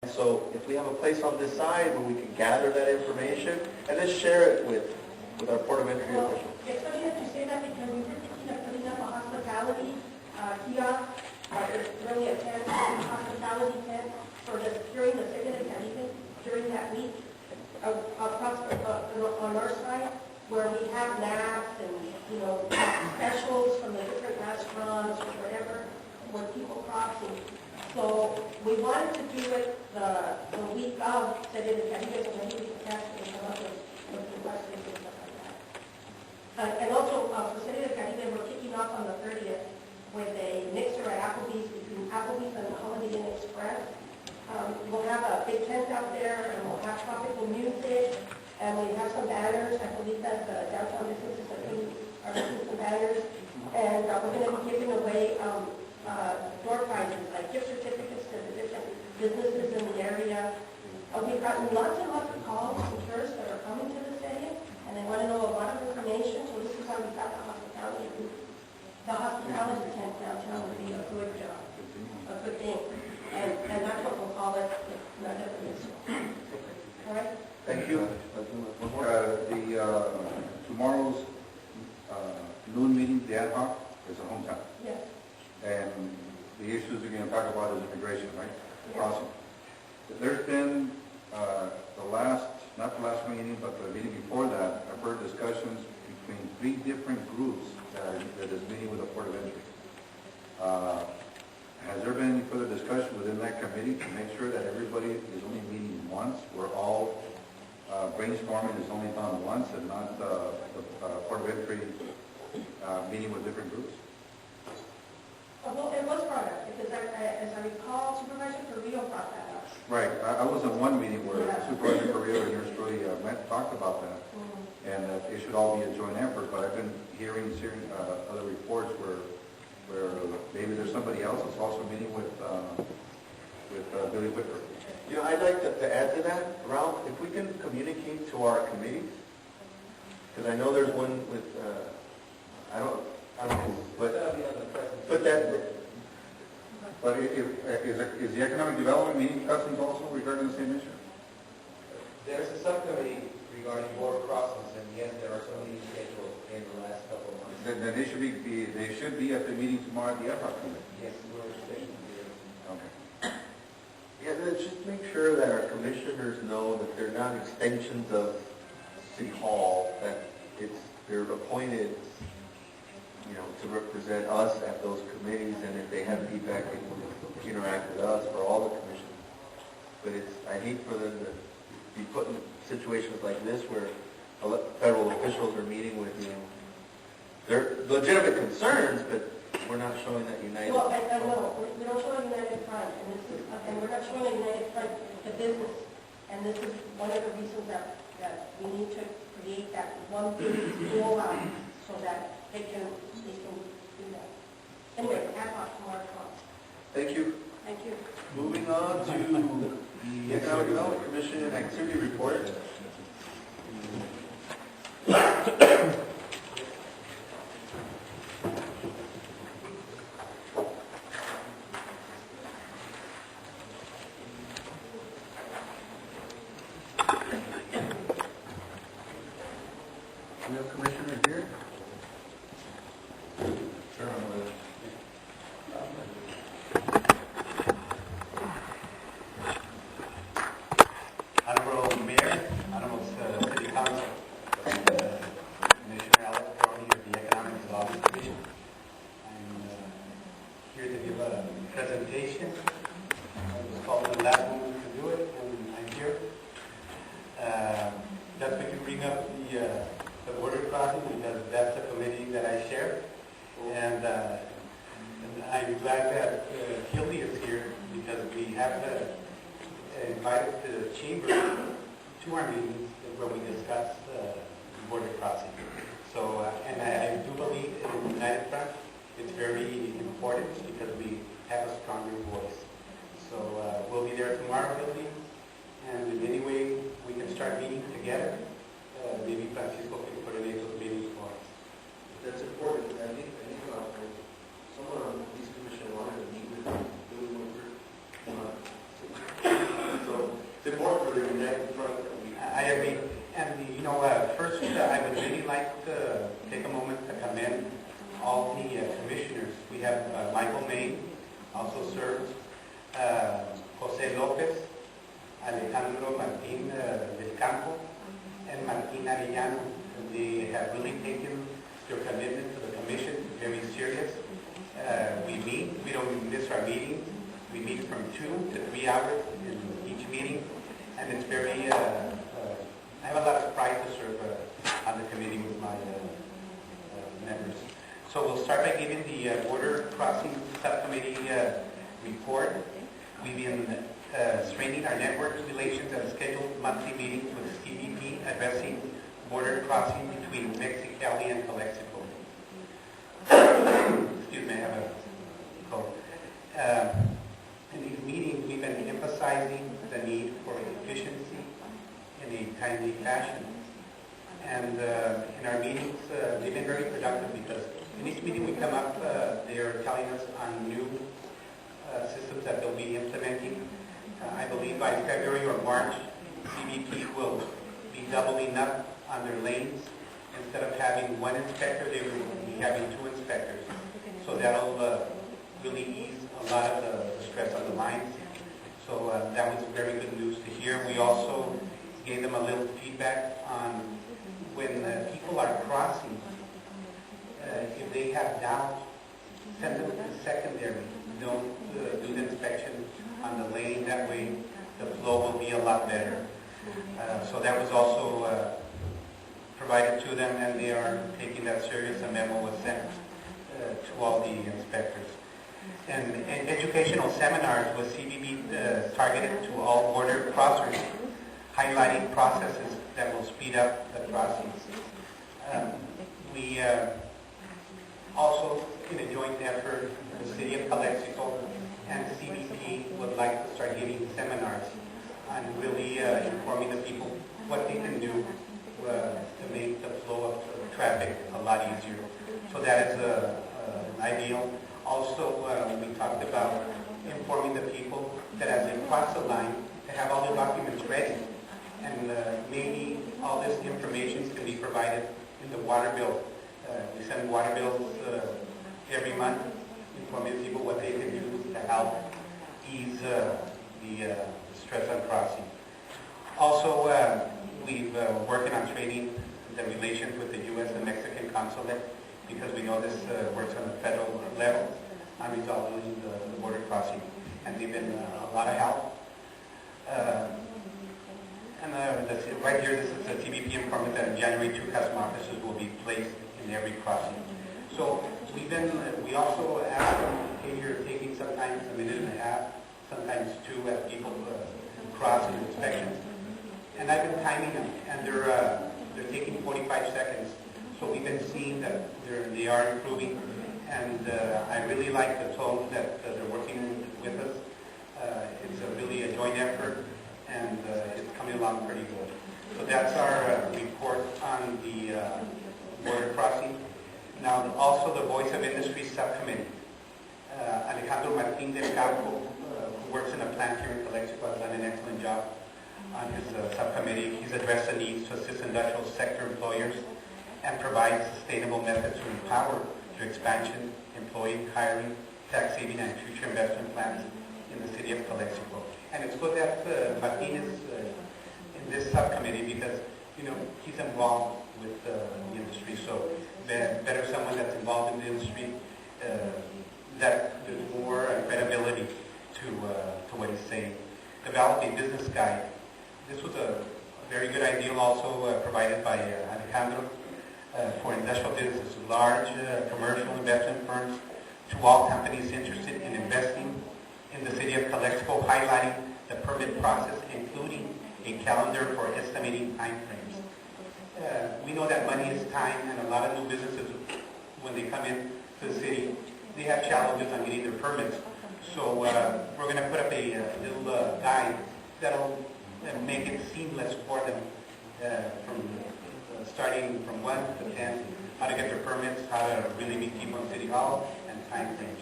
So if we have a place on this side where we can gather that information and then share it with our Port of Entry officials. It's funny that you say that because we were thinking of putting up a hospitality kiosk, really a tent, hospitality tent for during the Second and Caribe, during that week, on our side, where we have naps and, specials from the different restaurants or whatever, where people crossing. So we wanted to do it the week of Second and Caribe, so maybe we can actually come up with the questions and stuff like that. And also, for City of Caribe, we're kicking off on the 30th with a mixer at Applebee's between Applebee's and the Holiday Inn Express. We'll have a big tent out there, and we'll have tropical music, and we have some banners. I believe that the downtown businesses are making some banners. And we're going to be giving away door prizes, like gift certificates to the different businesses in the area. We've gotten lots and lots of calls from tourists that are coming to the city, and they want to know a lot of information, so this is how we got the hospitality. The hospitality tent downtown would be a good thing, and that's what we'll call it, not definition. All right? Thank you. Tomorrow's noon meeting, the ad hoc, is a hometown. Yes. And the issues we're going to talk about is immigration, right? Yes. Awesome. There's been not the last meeting, but the meeting before that, I've heard discussions between 3 different groups that is meeting with the Port of Entry. Has there been any further discussion within that committee to make sure that everybody is only meeting once? We're all brainstorming is only done once and not the Port of Entry meeting with different groups? Well, it was brought up, because as I recall, Supervisor Carrillo brought that up. Right. I was in one meeting where Supervisor Carrillo and yours truly talked about that, and that it should all be a joint effort, but I've been hearing other reports where maybe there's somebody else that's also meeting with Billy Whitford. I'd like to add to that, Ralph, if we can communicate to our committees, because I know there's one with, I don't know, but is the economic development meeting discussing also regarding the same issue? There's a subcommittee regarding border crossings, and yes, there are some meetings scheduled in the last couple of months. Then they should be at the meeting tomorrow at the ad hoc committee. Yes, we're expecting to. Okay. yeah, let's just make sure that our commissioners know that they're not extensions of City Hall, that they're appointed, to represent us at those committees, and if they have feedback, they can interact with us for all the commissions. But I hate for them to be put in situations like this where federal officials are meeting with their legitimate concerns, but we're not showing that united. Well, I know, we don't show a united front, and we're not showing a united front to business, and this is one of the reasons that we need to create that one big rollout so that they can do that. Anyway, ad hoc tomorrow. Thank you. Thank you. Moving on to the Economic Development Commission activity report. We have commissioners here. Honorable Mayor, Honorable City Council, Commissioner Alex Brownie of the Economic Development Commission. I'm here to give a presentation. I was called the last moment to do it, and I'm here. Just we can bring up the border crossing, because that's the committee that I share. And I'm glad that Hildy is here, because we have invited the chamber to our meetings where we discuss border crossing. So, and I do believe in United Front, it's very important because we have a stronger voice. So we'll be there tomorrow, Hildy, and in any way we can start meeting together. Maybe Francisco can coordinate those meetings for us. That's important. I think someone on this commission wanted to meet with Billy Whitford. order in that front. I agree. And, first, I would really like to take a moment to commend all the commissioners. We have Michael May, also serves, Jose Lopez, Alejandro Martin del Campo, and Martin Arellano. They have really taken their commitment to the commission very serious. We don't miss our meetings. We meet from 2 to 3 hours in each meeting, and it's very, I have a lot of pride to serve on the committee with my members. So we'll start by giving the border crossing subcommittee report. We've been strengthening our network relations at scheduled monthly meetings with CBP addressing border crossing between Mexicali and Calexico. Excuse me, I have a cold. In these meetings, we've been emphasizing the need for efficiency in a timely fashion. And in our meetings, they've been very productive because in each meeting we come up, they are telling us on new systems that they'll be implementing. I believe by February or March, CBP will be doubling up on their lanes. Instead of having one inspector, they will be having 2 inspectors. So that'll really ease a lot of the stress on the lines. So that was very good news to hear. We also gave them a little feedback on when people are crossing, if they have doubts, send them to secondary. Don't do the inspection on the lane. That way the flow will be a lot better. So that was also provided to them, and they are taking that serious. A memo was sent to all the inspectors. And educational seminars with CBB targeted to all border crossers, highlighting processes that will speed up the crossings. We also, in a joint effort, the City of Calexico and CBP would like to start giving seminars on really informing the people what they can do to make the flow of traffic a lot easier. So that is ideal. Also, we talked about informing the people that as they cross the line, to have all their documents ready. And maybe all this information can be provided in the water bill. We send water bills every month, informing people what they can do to help ease the stress on crossing. Also, we've working on training the relations with the U.S. and Mexican consulate, because we know this works on the federal level on resolving the border crossing, and they've been a lot of help. Right here, this is the CBP informant that in January 2 custom officers will be placed in every crossing. So we also ask them, hey, you're taking sometimes a minute and a half, sometimes 2 as people cross in inspections. And I've been timing them, and they're taking 45 seconds. So we've been seeing that they are improving, and I really like the tone that they're working with us. It's really a joint effort, and it's coming along pretty good. So that's our report on the border crossing. Now, also the Voice of Industry Subcommittee. Alejandro Martin del Campo, who works in a plant here in Calexico, has done an excellent job on his subcommittee. He's addressed the needs to assist industrial sector employers and provide sustainable methods to empower their expansion, employee hiring, tax saving, and future investment plans in the city of Calexico. And it's good that Martin is in this subcommittee because, he's involved with the industry. So better someone that's involved in the industry, that there's more credibility to what he's saying. Develop a business guide. This was a very good idea also provided by Alejandro for industrial businesses, large commercial investment firms, to all companies interested in investing in the city of Calexico, highlighting the permit process, including a calendar for estimating timeframes. We know that money is time, and a lot of new businesses, when they come in to the city, they have challenges on getting their permits. So we're going to put up a little guide that'll make it seamless for them, from starting from 1 to 10, how to get their permits, how to really meet people in City Hall, and timeframes.